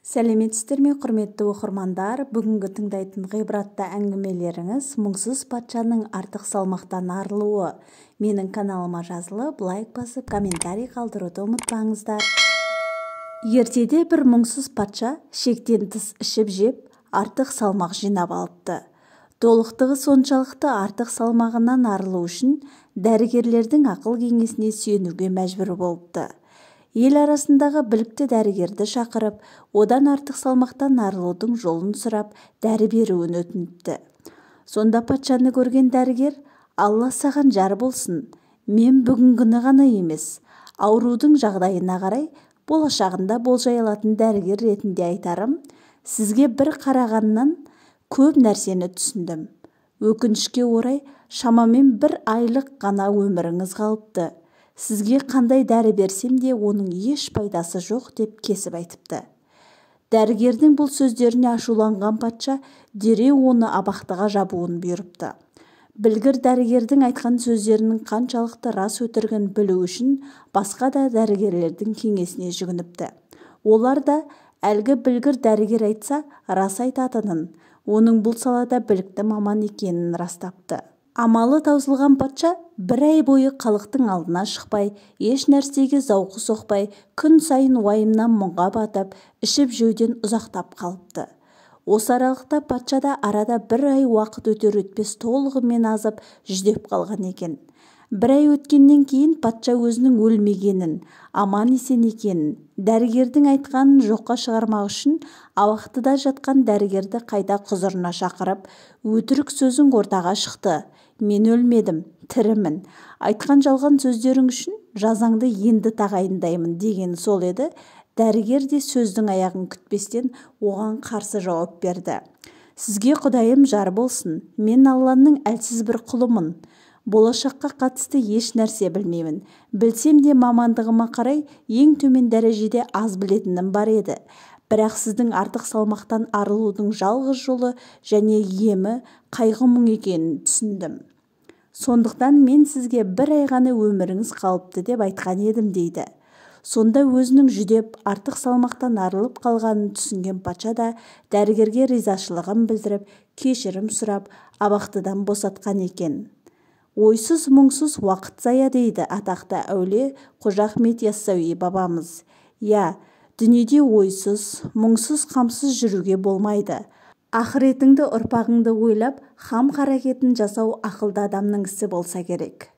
Сәлеметсіздер ме, құрметті оқырмандар? Бүгінгі тыңдайтын ғибратты әңгімелеріңіз мұңсыз патшаның артық салмақтан арылуы. Менің каналыма жазылып, лайк басып, комментарий қалдыруды ұмытпаңыздар. Ертеде бір мұңсыз патша шектен тыс ішіп жеп, артық салмақ жинап алыпты. Толықтығы соншалықты артық салмағынан арылу үшін дәрігерлердің ақыл кеңесіне сүйенуге мәжбүр болыпты. Ел арасындағы білікті дәрігерді шақырып, одан артық салмақтан арылудың жолын сұрап, дәрі беруін өтініпті. Сонда патшаны көрген дәрігер: «Алла саған жар болсын. Мен бүгінгіні ғана емес, аурудың жағдайына қарай болашағында болжай алатын дәрігер ретінде айтарым, сізге бір қарағаннан көп нәрсені түсіндім. Өкінішке орай, шамамен бір айлық ғана өміріңіз қалыпты. Сізге қандай дәрі берсем де оның еш пайдасы жоқ», деп кесіп айтыпты. Дәрігердің бұл сөздеріне ашуланған патша дереу оны абақтыға жабуын бұйырыпты. Білгір дәрігердің айтқан сөздерінің қаншалықты рас өтірігін білу үшін басқа да дәрігерлердің кеңесіне жүгініпті. Олар да әлгі білгір дәрігер айтса рас айтатынын, оның бұл салада білікті маман екенін растапты. Амалы таусылған патша бір ай бойы халықтың алдына шықпай, еш нәрсеге зауқы соқпай, күн сайын уайымнан мұңға батып, ішіп-жеуден ұзақтап қалыпты. Осы аралықта патшада арада бір ай уақыт өтер-өтпес толығымен азып, жүдеп қалған екен. Бір ай өткеннен кейін патша өзінің өлмегенін, аман-есен екенін, дәрігердің айтқанын жоққа шығармақ үшін абақтыда жатқан дәрігерді қайта құзырына шақырып, өтірік сөзің ортаға шықты. Мен өлмедім, тірімін. Айтқан жалған сөздерің үшін жазаңды енді тағайындаймын деген сол еді. Дәрігер де сөздің аяғын күтпестен оған қарсы жауап берді: «Сізге Құдайым жар болсын. Мен Алланың әлсіз бір құлымын. Болашаққа қатысты еш нәрсе білмеймін. Білсем де мамандығыма қарай ең төмен дәрежеде аз білетінім бар еді. Бірақ сіздің артық салмақтан арылудың жалғыз жолы және емі қайғы-мұң екенін түсіндім. Сондықтан мен сізге бір ай ғана өміріңіз қалыпты деп айтқан едім», дейді. Сонда өзінің жүдеп, артық салмақтан арылып қалғанын түсінген патша да дәрігерге ризашылығын білдіріп, кешірім сұрап, абақтыдан босатқан екен. Ойсыз мұңсыз уақыт зая, дейді атақты әулие Қожа Ахмет Яссауи бабамыз. Я, дүниеде ойсыз, мұңсыз, қамсыз жүруге болмайды. Ақыретіңді, ұрпағыңды ойлап, хам қаракетін жасау ақылды адамның ісі болса керек.